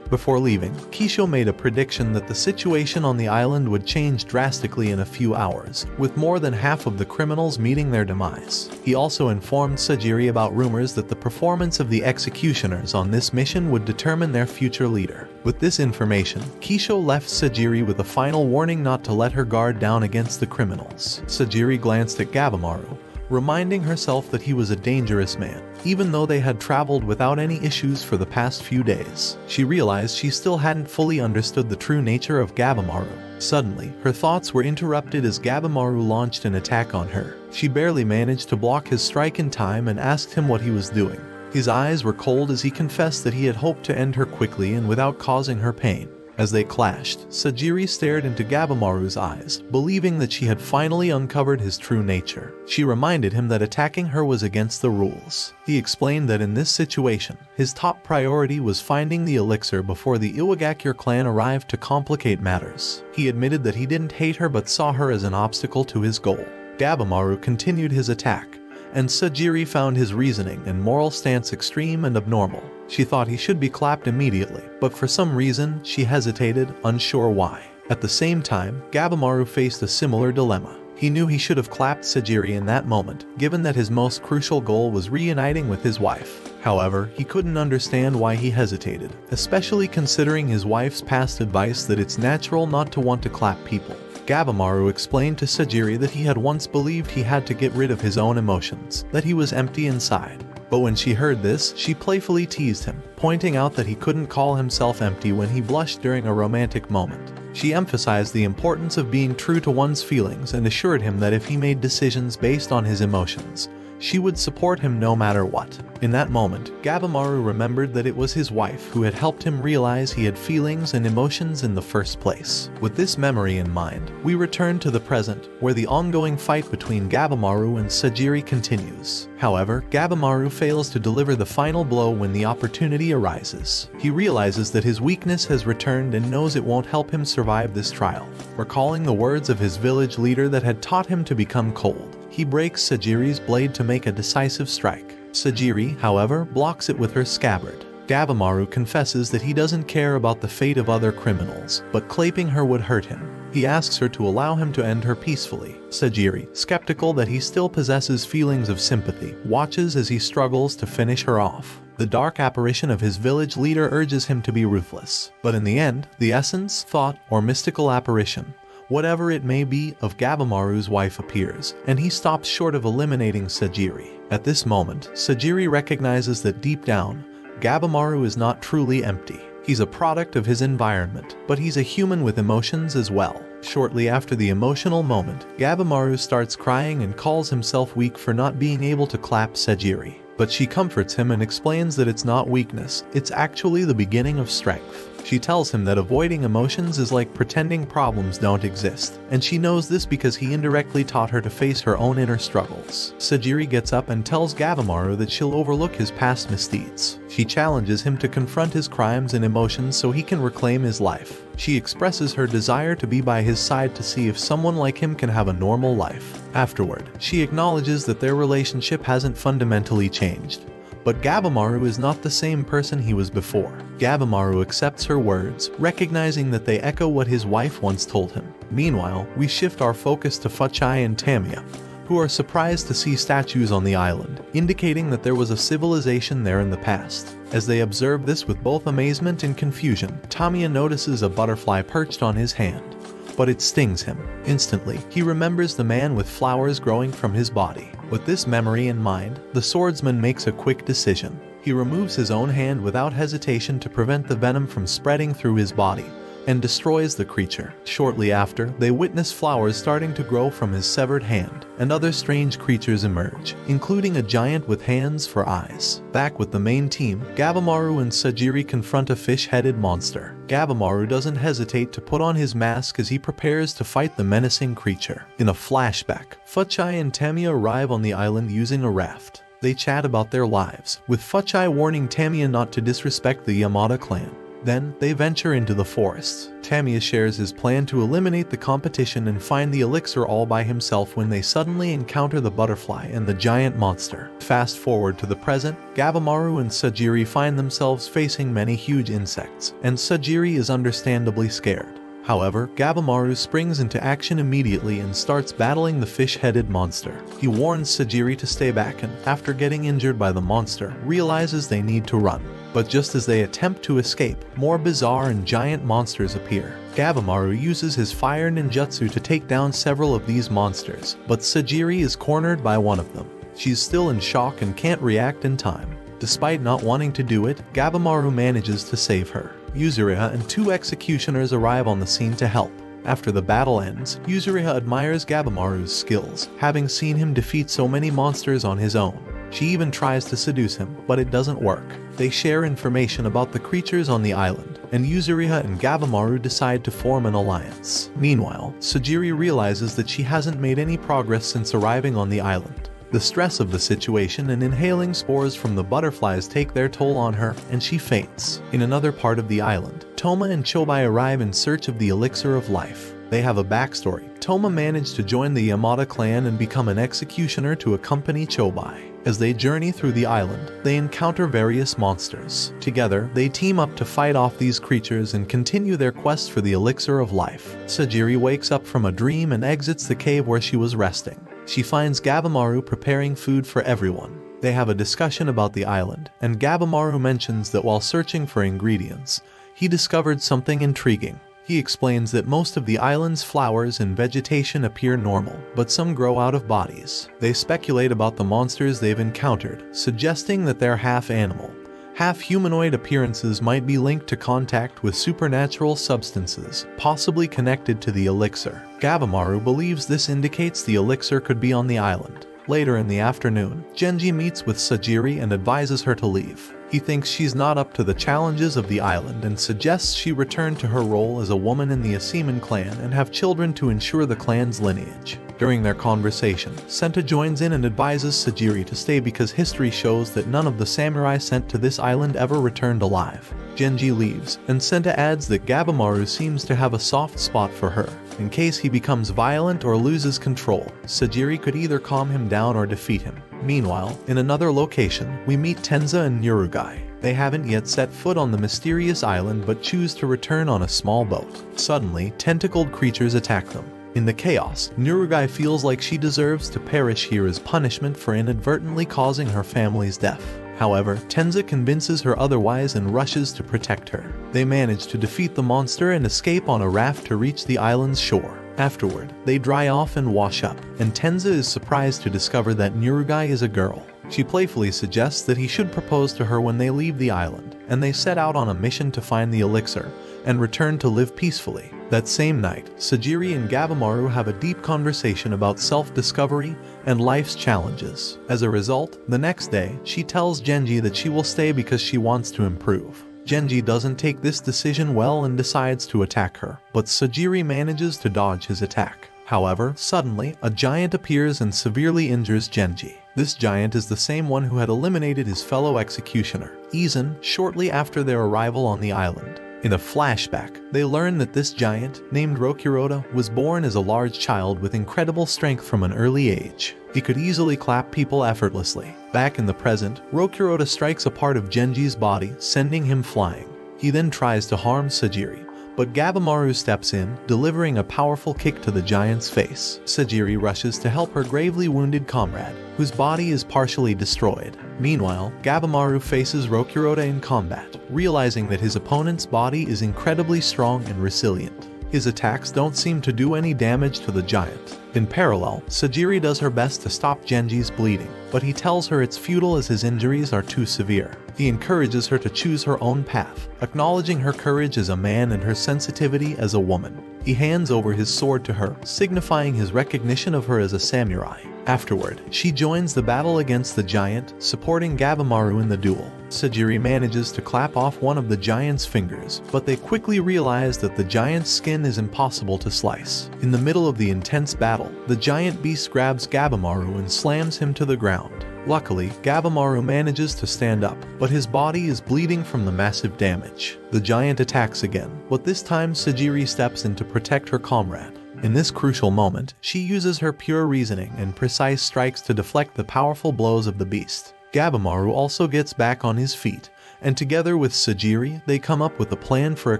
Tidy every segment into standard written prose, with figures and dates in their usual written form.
Before leaving, Kisho made a prediction that the situation on the island would change drastically in a few hours, with more than half of the criminals meeting their demise. He also informed Sajiri about rumors that the performance of the executioners on this mission would determine their future leader. With this information, Kisho left Sajiri with a final warning not to let her guard down against the criminals. Sajiri glanced at Gabimaru, reminding herself that he was a dangerous man, even though they had traveled without any issues for the past few days. She realized she still hadn't fully understood the true nature of Gabimaru. Suddenly, her thoughts were interrupted as Gabimaru launched an attack on her. She barely managed to block his strike in time and asked him what he was doing. His eyes were cold as he confessed that he had hoped to end her quickly and without causing her pain. As they clashed, Sajiri stared into Gabimaru's eyes, believing that she had finally uncovered his true nature. She reminded him that attacking her was against the rules. He explained that in this situation, his top priority was finding the elixir before the Iwagakure clan arrived to complicate matters. He admitted that he didn't hate her but saw her as an obstacle to his goal. Gabimaru continued his attack, and Sajiri found his reasoning and moral stance extreme and abnormal. She thought he should be clapped immediately, but for some reason, she hesitated, unsure why. At the same time, Gabimaru faced a similar dilemma. He knew he should have clapped Sajiri in that moment, given that his most crucial goal was reuniting with his wife. However, he couldn't understand why he hesitated, especially considering his wife's past advice that it's natural not to want to clap people. Gabimaru explained to Sajiri that he had once believed he had to get rid of his own emotions, that he was empty inside. But when she heard this, she playfully teased him, pointing out that he couldn't call himself empty when he blushed during a romantic moment. She emphasized the importance of being true to one's feelings and assured him that if he made decisions based on his emotions, she would support him no matter what. In that moment, Gabimaru remembered that it was his wife who had helped him realize he had feelings and emotions in the first place. With this memory in mind, we return to the present, where the ongoing fight between Gabimaru and Sajiri continues. However, Gabimaru fails to deliver the final blow when the opportunity arises. He realizes that his weakness has returned and knows it won't help him survive this trial. Recalling the words of his village leader that had taught him to become cold, he breaks Sajiri's blade to make a decisive strike. Sajiri, however, blocks it with her scabbard. Gabimaru confesses that he doesn't care about the fate of other criminals, but clapping her would hurt him. He asks her to allow him to end her peacefully. Sajiri, skeptical that he still possesses feelings of sympathy, watches as he struggles to finish her off. The dark apparition of his village leader urges him to be ruthless. But in the end, the essence, thought, or mystical apparition, whatever it may be, of Gabimaru's wife appears, and he stops short of eliminating Sajiri. At this moment, Sajiri recognizes that deep down, Gabimaru is not truly empty. He's a product of his environment, but he's a human with emotions as well. Shortly after the emotional moment, Gabimaru starts crying and calls himself weak for not being able to clap Sajiri. But she comforts him and explains that it's not weakness, it's actually the beginning of strength. She tells him that avoiding emotions is like pretending problems don't exist, and she knows this because he indirectly taught her to face her own inner struggles. Sajiri gets up and tells Gabimaru that she'll overlook his past misdeeds. She challenges him to confront his crimes and emotions so he can reclaim his life. She expresses her desire to be by his side to see if someone like him can have a normal life. Afterward, she acknowledges that their relationship hasn't fundamentally changed. But Gabimaru is not the same person he was before. Gabimaru accepts her words, recognizing that they echo what his wife once told him. Meanwhile, we shift our focus to Fuchai and Tamiya, who are surprised to see statues on the island, indicating that there was a civilization there in the past. As they observe this with both amazement and confusion, Tamiya notices a butterfly perched on his hand, but it stings him. Instantly, he remembers the man with flowers growing from his body. With this memory in mind, the swordsman makes a quick decision. He removes his own hand without hesitation to prevent the venom from spreading through his body, and destroys the creature. Shortly after, they witness flowers starting to grow from his severed hand, and other strange creatures emerge, including a giant with hands for eyes. Back with the main team, Gabimaru and Sajiri confront a fish-headed monster. Gabimaru doesn't hesitate to put on his mask as he prepares to fight the menacing creature. In a flashback, Fuchai and Tamiya arrive on the island using a raft. They chat about their lives, with Fuchai warning Tamiya not to disrespect the Yamada clan. Then, they venture into the forest. Tamiya shares his plan to eliminate the competition and find the elixir all by himself when they suddenly encounter the butterfly and the giant monster. Fast forward to the present, Gabimaru and Sajiri find themselves facing many huge insects, and Sajiri is understandably scared. However, Gabimaru springs into action immediately and starts battling the fish-headed monster. He warns Sajiri to stay back and, after getting injured by the monster, realizes they need to run. But just as they attempt to escape, more bizarre and giant monsters appear. Gabimaru uses his fire ninjutsu to take down several of these monsters, but Sajiri is cornered by one of them. She's still in shock and can't react in time. Despite not wanting to do it, Gabimaru manages to save her. Yuzuriha and 2 executioners arrive on the scene to help. After the battle ends, Yuzuriha admires Gabimaru's skills, having seen him defeat so many monsters on his own. She even tries to seduce him, but it doesn't work. They share information about the creatures on the island, and Yuzuriha and Gabimaru decide to form an alliance. Meanwhile, Sajiri realizes that she hasn't made any progress since arriving on the island. The stress of the situation and inhaling spores from the butterflies take their toll on her, and she faints. In another part of the island, Toma and Chobai arrive in search of the elixir of life. They have a backstory. Toma managed to join the Yamada clan and become an executioner to accompany Chobai. As they journey through the island, they encounter various monsters. Together, they team up to fight off these creatures and continue their quest for the elixir of life. Sajiri wakes up from a dream and exits the cave where she was resting. She finds Gabimaru preparing food for everyone. They have a discussion about the island, and Gabimaru mentions that while searching for ingredients, he discovered something intriguing. He explains that most of the island's flowers and vegetation appear normal, but some grow out of bodies. They speculate about the monsters they've encountered, suggesting that they're half animal, half humanoid appearances might be linked to contact with supernatural substances, possibly connected to the elixir. Gabimaru believes this indicates the elixir could be on the island. Later in the afternoon, Genji meets with Sajiri and advises her to leave. He thinks she's not up to the challenges of the island and suggests she return to her role as a woman in the Asiman clan and have children to ensure the clan's lineage. During their conversation, Senta joins in and advises Sajiri to stay because history shows that none of the samurai sent to this island ever returned alive. Genji leaves, and Senta adds that Gabimaru seems to have a soft spot for her. In case he becomes violent or loses control, Sajiri could either calm him down or defeat him. Meanwhile, in another location, we meet Tenza and Nurugai. They haven't yet set foot on the mysterious island but choose to return on a small boat. Suddenly, tentacled creatures attack them. In the chaos, Nurugai feels like she deserves to perish here as punishment for inadvertently causing her family's death. However, Tenza convinces her otherwise and rushes to protect her. They manage to defeat the monster and escape on a raft to reach the island's shore. Afterward, they dry off and wash up, and Tenza is surprised to discover that Nurugai is a girl. She playfully suggests that he should propose to her when they leave the island, and they set out on a mission to find the elixir and return to live peacefully. That same night, Sajiri and Gabimaru have a deep conversation about self-discovery and life's challenges. As a result, the next day, she tells Genji that she will stay because she wants to improve. Genji doesn't take this decision well and decides to attack her, but Sajiri manages to dodge his attack. However, suddenly, a giant appears and severely injures Genji. This giant is the same one who had eliminated his fellow executioner, Izan, shortly after their arrival on the island. In a flashback, they learn that this giant, named Rokuroda, was born as a large child with incredible strength from an early age. He could easily clap people effortlessly. Back in the present, Rokuroda strikes a part of Genji's body, sending him flying. He then tries to harm Sajiri, but Gabimaru steps in, delivering a powerful kick to the giant's face. Sajiri rushes to help her gravely wounded comrade, whose body is partially destroyed. Meanwhile, Gabimaru faces Rokuroda in combat, realizing that his opponent's body is incredibly strong and resilient. His attacks don't seem to do any damage to the giant. In parallel, Sajiri does her best to stop Genji's bleeding, but he tells her it's futile as his injuries are too severe. He encourages her to choose her own path, acknowledging her courage as a man and her sensitivity as a woman. He hands over his sword to her, signifying his recognition of her as a samurai. Afterward, she joins the battle against the giant, supporting Gabimaru in the duel. Sajiri manages to clap off one of the giant's fingers, but they quickly realize that the giant's skin is impossible to slice. In the middle of the intense battle, the giant beast grabs Gabimaru and slams him to the ground. Luckily, Gabimaru manages to stand up, but his body is bleeding from the massive damage. The giant attacks again, but this time Sajiri steps in to protect her comrade. In this crucial moment, she uses her pure reasoning and precise strikes to deflect the powerful blows of the beast. Gabimaru also gets back on his feet, and together with Sajiri, they come up with a plan for a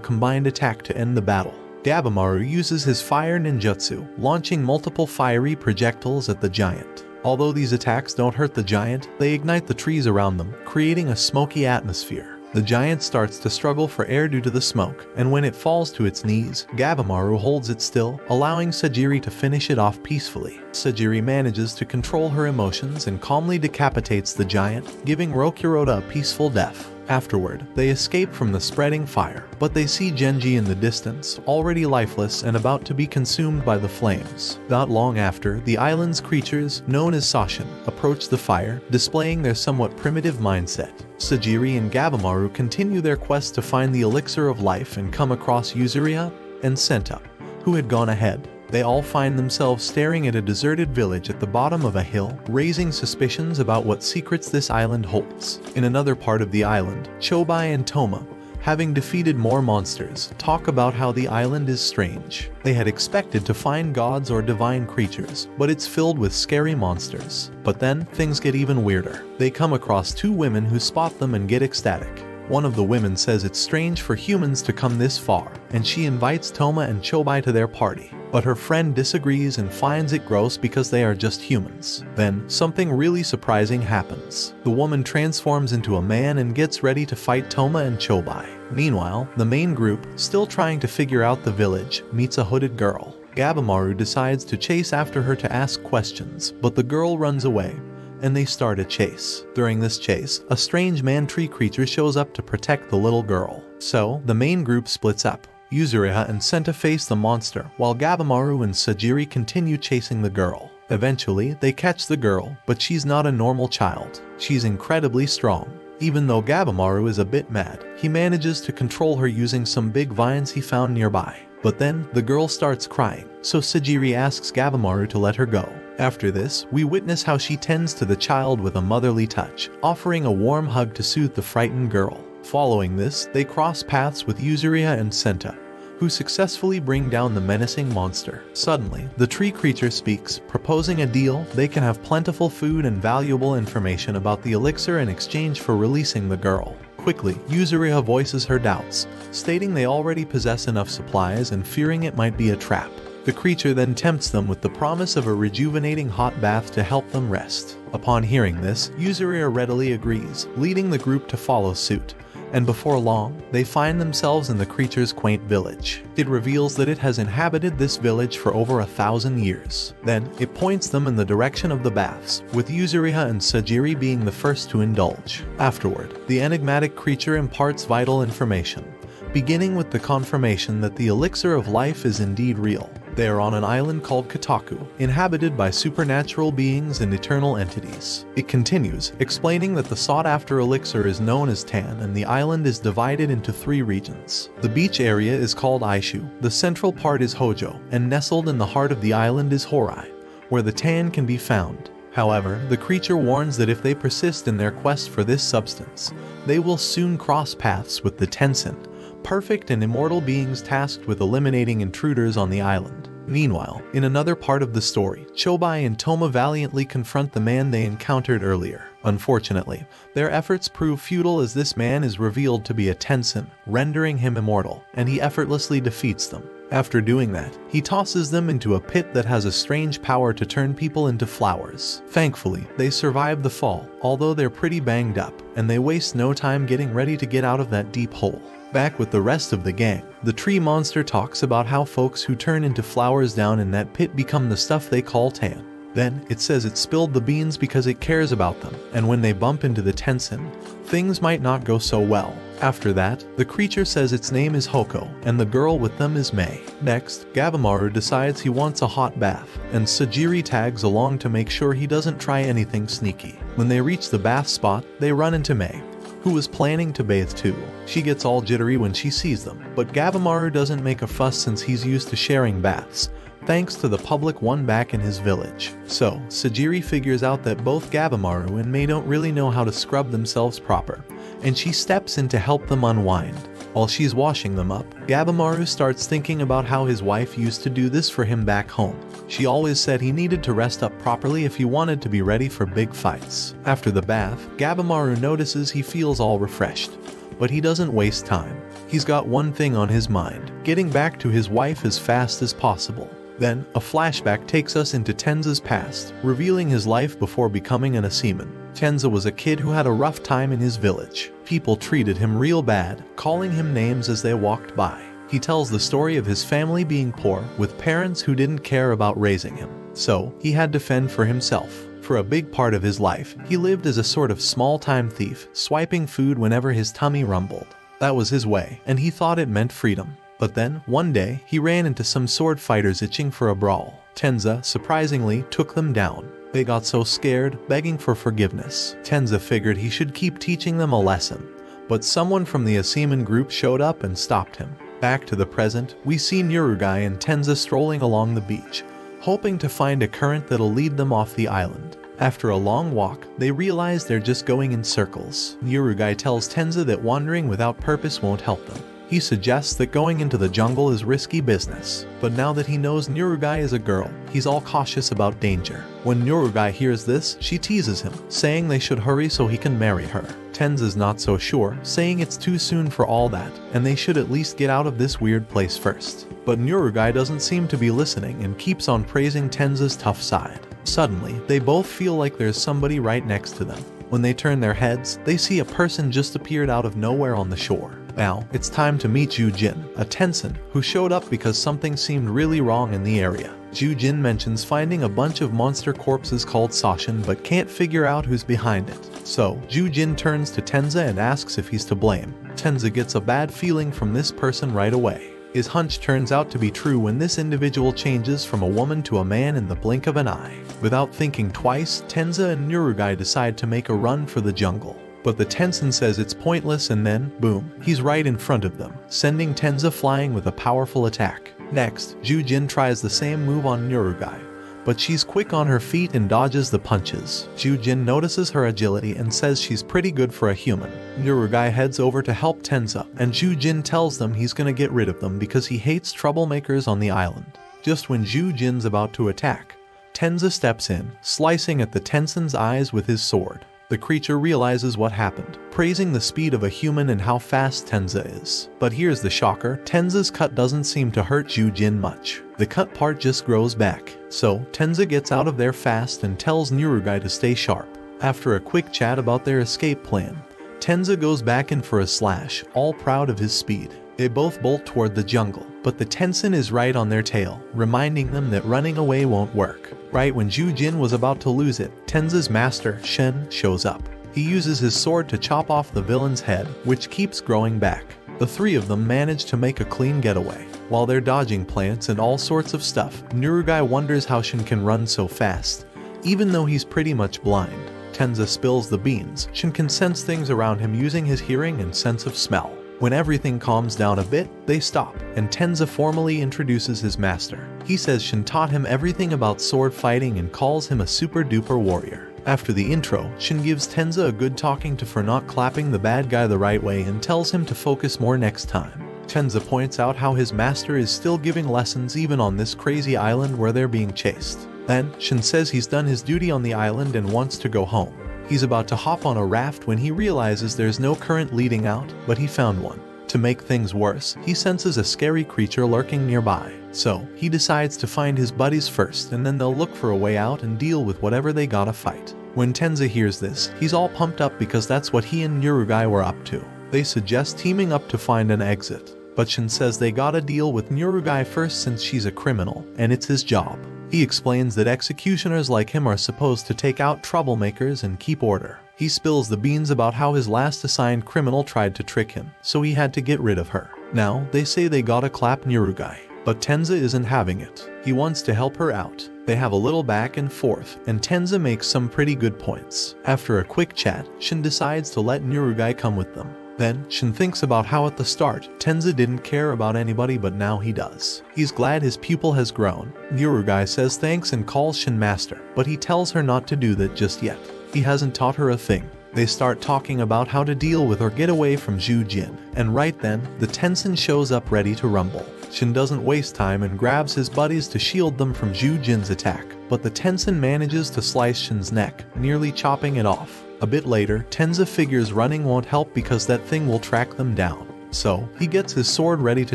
combined attack to end the battle. Gabimaru uses his fire ninjutsu, launching multiple fiery projectiles at the giant. Although these attacks don't hurt the giant, they ignite the trees around them, creating a smoky atmosphere. The giant starts to struggle for air due to the smoke, and when it falls to its knees, Gabimaru holds it still, allowing Sajiri to finish it off peacefully. Sajiri manages to control her emotions and calmly decapitates the giant, giving Rokuroda a peaceful death. Afterward, they escape from the spreading fire, but they see Genji in the distance, already lifeless and about to be consumed by the flames. Not long after, the island's creatures, known as Sashin, approach the fire, displaying their somewhat primitive mindset. Sajiri and Gabimaru continue their quest to find the elixir of life and come across Yuzuriha and Senta, who had gone ahead. They all find themselves staring at a deserted village at the bottom of a hill, raising suspicions about what secrets this island holds. In another part of the island, Chobai and Toma, having defeated more monsters, talk about how the island is strange. They had expected to find gods or divine creatures, but it's filled with scary monsters. But then, things get even weirder. They come across two women who spot them and get ecstatic. One of the women says it's strange for humans to come this far, and she invites Toma and Chobai to their party. But her friend disagrees and finds it gross because they are just humans. Then, something really surprising happens. The woman transforms into a man and gets ready to fight Toma and Chobai. Meanwhile, the main group, still trying to figure out the village, meets a hooded girl. Gabimaru decides to chase after her to ask questions, but the girl runs away, and they start a chase. During this chase, a strange man-tree creature shows up to protect the little girl. So, the main group splits up. Yuzuriha and Senta face the monster, while Gabimaru and Sajiri continue chasing the girl. Eventually, they catch the girl, but she's not a normal child. She's incredibly strong. Even though Gabimaru is a bit mad, he manages to control her using some big vines he found nearby. But then, the girl starts crying, so Sajiri asks Gabimaru to let her go. After this, we witness how she tends to the child with a motherly touch, offering a warm hug to soothe the frightened girl. Following this, they cross paths with Yuzuriha and Senta, who successfully bring down the menacing monster. Suddenly, the tree creature speaks, proposing a deal. They can have plentiful food and valuable information about the elixir in exchange for releasing the girl. Quickly, Yuzuriha voices her doubts, stating they already possess enough supplies and fearing it might be a trap. The creature then tempts them with the promise of a rejuvenating hot bath to help them rest. Upon hearing this, Yuzuriha readily agrees, leading the group to follow suit. And before long, they find themselves in the creature's quaint village. It reveals that it has inhabited this village for over 1,000 years. Then, it points them in the direction of the baths, with Yuzuriha and Sajiri being the first to indulge. Afterward, the enigmatic creature imparts vital information, beginning with the confirmation that the elixir of life is indeed real. They are on an island called Kotaku, inhabited by supernatural beings and eternal entities. It continues, explaining that the sought-after elixir is known as Tan and the island is divided into 3 regions. The beach area is called Aishu, the central part is Hojo, and nestled in the heart of the island is Horai, where the Tan can be found. However, the creature warns that if they persist in their quest for this substance, they will soon cross paths with the Tensen, perfect and immortal beings tasked with eliminating intruders on the island. Meanwhile, in another part of the story, Chobai and Toma valiantly confront the man they encountered earlier. Unfortunately, their efforts prove futile as this man is revealed to be a Tensen, rendering him immortal, and he effortlessly defeats them. After doing that, he tosses them into a pit that has a strange power to turn people into flowers. Thankfully, they survive the fall, although they're pretty banged up, and they waste no time getting ready to get out of that deep hole. Back with the rest of the gang, the tree monster talks about how folks who turn into flowers down in that pit become the stuff they call Tan. Then, it says it spilled the beans because it cares about them, and when they bump into the Tensen, things might not go so well. After that, the creature says its name is Hoko, and the girl with them is Mei. Next, Gabimaru decides he wants a hot bath, and Sajiri tags along to make sure he doesn't try anything sneaky. When they reach the bath spot, they run into Mei, who was planning to bathe too. She gets all jittery when she sees them, but Gabimaru doesn't make a fuss since he's used to sharing baths, thanks to the public one back in his village. So, Sajiri figures out that both Gabimaru and Mei don't really know how to scrub themselves proper, and she steps in to help them unwind. While she's washing them up, Gabimaru starts thinking about how his wife used to do this for him back home. She always said he needed to rest up properly if he wanted to be ready for big fights. After the bath, Gabimaru notices he feels all refreshed, but he doesn't waste time. He's got one thing on his mind: getting back to his wife as fast as possible. Then, a flashback takes us into Tenza's past, revealing his life before becoming an Asiman. Tenza was a kid who had a rough time in his village. People treated him real bad, calling him names as they walked by. He tells the story of his family being poor, with parents who didn't care about raising him. So, he had to fend for himself. For a big part of his life, he lived as a sort of small-time thief, swiping food whenever his tummy rumbled. That was his way, and he thought it meant freedom. But then, one day, he ran into some sword fighters itching for a brawl. Tenza, surprisingly, took them down. They got so scared, begging for forgiveness. Tenza figured he should keep teaching them a lesson, but someone from the Asiman group showed up and stopped him. Back to the present, we see Nurugai and Tenza strolling along the beach, hoping to find a current that'll lead them off the island. After a long walk, they realize they're just going in circles. Nurugai tells Tenza that wandering without purpose won't help them. He suggests that going into the jungle is risky business, but now that he knows Nurugai is a girl, he's all cautious about danger. When Nurugai hears this, she teases him, saying they should hurry so he can marry her. Tenza's not so sure, saying it's too soon for all that, and they should at least get out of this weird place first. But Nurugai doesn't seem to be listening and keeps on praising Tenza's tough side. Suddenly, they both feel like there's somebody right next to them. When they turn their heads, they see a person just appeared out of nowhere on the shore. Now, it's time to meet Jujin, a Tensen, who showed up because something seemed really wrong in the area. Jujin mentions finding a bunch of monster corpses called Sashin but can't figure out who's behind it. So, Jujin turns to Tenza and asks if he's to blame. Tenza gets a bad feeling from this person right away. His hunch turns out to be true when this individual changes from a woman to a man in the blink of an eye. Without thinking twice, Tenza and Nurugai decide to make a run for the jungle. But the Tensen says it's pointless, and then, boom, he's right in front of them, sending Tenza flying with a powerful attack. Next, Jujin tries the same move on Nurugai, but she's quick on her feet and dodges the punches. Jujin notices her agility and says she's pretty good for a human. Nurugai heads over to help Tenza, and Jujin tells them he's gonna get rid of them because he hates troublemakers on the island. Just when Jujin's about to attack, Tenza steps in, slicing at the Tensen's eyes with his sword. The creature realizes what happened, praising the speed of a human and how fast Tenza is. But here's the shocker: Tenza's cut doesn't seem to hurt Jujin much. The cut part just grows back. So, Tenza gets out of there fast and tells Nurugai to stay sharp. After a quick chat about their escape plan, Tenza goes back in for a slash, all proud of his speed. They both bolt toward the jungle, but the Tensen is right on their tail, reminding them that running away won't work. Right when Jujin was about to lose it, Tenza's master, Shen, shows up. He uses his sword to chop off the villain's head, which keeps growing back. The three of them manage to make a clean getaway. While they're dodging plants and all sorts of stuff, Nurugai wonders how Shen can run so fast, even though he's pretty much blind. Tenza spills the beans. Shen can sense things around him using his hearing and sense of smell. When everything calms down a bit, they stop, and Tenza formally introduces his master. He says Shen taught him everything about sword fighting and calls him a super-duper warrior. After the intro, Shen gives Tenza a good talking to for not clapping the bad guy the right way and tells him to focus more next time. Tenza points out how his master is still giving lessons even on this crazy island where they're being chased. Then, Shen says he's done his duty on the island and wants to go home. He's about to hop on a raft when he realizes there's no current leading out, but he found one. To make things worse, he senses a scary creature lurking nearby. So, he decides to find his buddies first, and then they'll look for a way out and deal with whatever they gotta fight. When Tenza hears this, he's all pumped up because that's what he and Nurugai were up to. They suggest teaming up to find an exit, but Shen says they gotta deal with Nurugai first since she's a criminal, and it's his job. He explains that executioners like him are supposed to take out troublemakers and keep order. He spills the beans about how his last assigned criminal tried to trick him, so he had to get rid of her. Now, they say they gotta clap Nurugai, but Tenza isn't having it. He wants to help her out. They have a little back and forth, and Tenza makes some pretty good points. After a quick chat, Shen decides to let Nurugai come with them. Then, Shin thinks about how at the start, Tenza didn't care about anybody but now he does. He's glad his pupil has grown. Nyurugai says thanks and calls Shin master, but he tells her not to do that just yet. He hasn't taught her a thing. They start talking about how to deal with or get away from Zhu Jin, and right then, the Tenzin shows up ready to rumble. Shin doesn't waste time and grabs his buddies to shield them from Zhu Jin's attack, but the Tenzin manages to slice Shin's neck, nearly chopping it off. A bit later, Tenza figures running won't help because that thing will track them down. So, he gets his sword ready to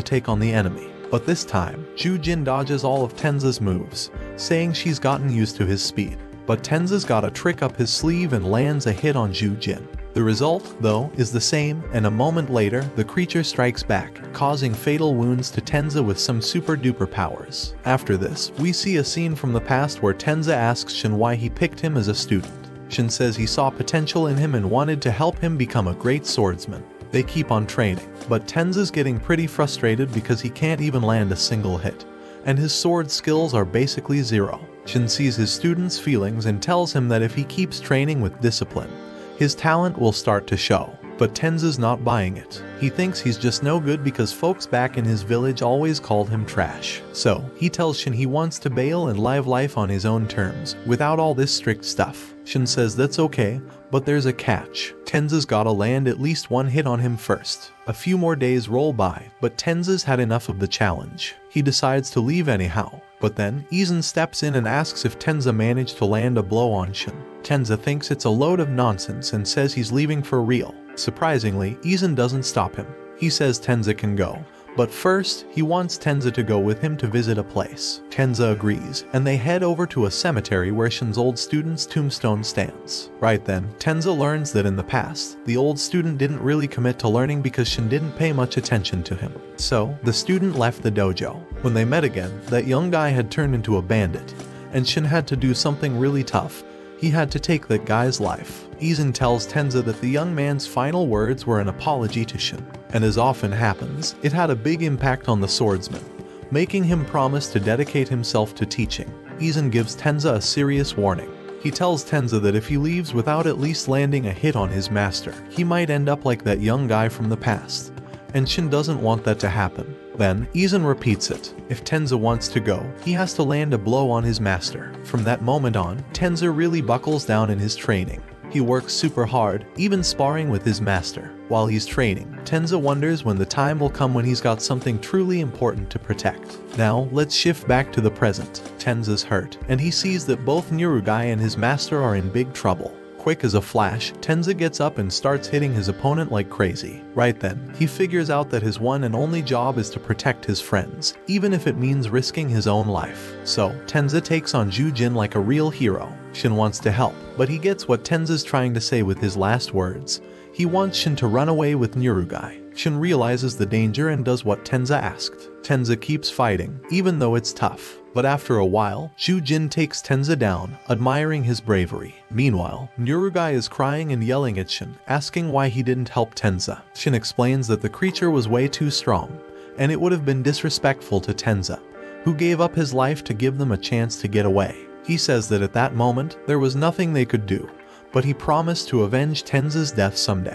take on the enemy. But this time, Zhu Jin dodges all of Tenza's moves, saying she's gotten used to his speed. But Tenza's got a trick up his sleeve and lands a hit on Zhu Jin. The result, though, is the same, and a moment later, the creature strikes back, causing fatal wounds to Tenza with some super-duper powers. After this, we see a scene from the past where Tenza asks Shin why he picked him as a student. Shin says he saw potential in him and wanted to help him become a great swordsman. They keep on training, but Tenza's getting pretty frustrated because he can't even land a single hit, and his sword skills are basically zero. Shin sees his student's feelings and tells him that if he keeps training with discipline, his talent will start to show. But Tenza's not buying it. He thinks he's just no good because folks back in his village always called him trash. So, he tells Shin he wants to bail and live life on his own terms, without all this strict stuff. Shin says that's okay, but there's a catch. Tenza's gotta land at least one hit on him first. A few more days roll by, but Tenza's had enough of the challenge. He decides to leave anyhow. But then, Izan steps in and asks if Tenza managed to land a blow on Shin. Tenza thinks it's a load of nonsense and says he's leaving for real. Surprisingly, Izan doesn't stop him. He says Tenza can go. But first, he wants Tenza to go with him to visit a place. Tenza agrees, and they head over to a cemetery where Shin's old student's tombstone stands. Right then, Tenza learns that in the past, the old student didn't really commit to learning because Shin didn't pay much attention to him. So, the student left the dojo. When they met again, that young guy had turned into a bandit, and Shin had to do something really tough. He had to take that guy's life. Izan tells Tenza that the young man's final words were an apology to Shin, and as often happens, it had a big impact on the swordsman, making him promise to dedicate himself to teaching. Izan gives Tenza a serious warning. He tells Tenza that if he leaves without at least landing a hit on his master, he might end up like that young guy from the past, and Shin doesn't want that to happen. Then, Izan repeats it. If Tenza wants to go, he has to land a blow on his master. From that moment on, Tenza really buckles down in his training. He works super hard, even sparring with his master. While he's training, Tenza wonders when the time will come when he's got something truly important to protect. Now, let's shift back to the present. Tenza's hurt, and he sees that both Nyurugai and his master are in big trouble. Quick as a flash, Tenza gets up and starts hitting his opponent like crazy. Right then, he figures out that his one and only job is to protect his friends, even if it means risking his own life. So, Tenza takes on Zhu Jin like a real hero. Shin wants to help, but he gets what Tenza's trying to say with his last words. He wants Shin to run away with Nyurugai. Shin realizes the danger and does what Tenza asked. Tenza keeps fighting, even though it's tough. But after a while, Zhu Jin takes Tenza down, admiring his bravery. Meanwhile, Nyurugai is crying and yelling at Shin, asking why he didn't help Tenza. Shin explains that the creature was way too strong, and it would have been disrespectful to Tenza, who gave up his life to give them a chance to get away. He says that at that moment, there was nothing they could do, but he promised to avenge Tenza's death someday.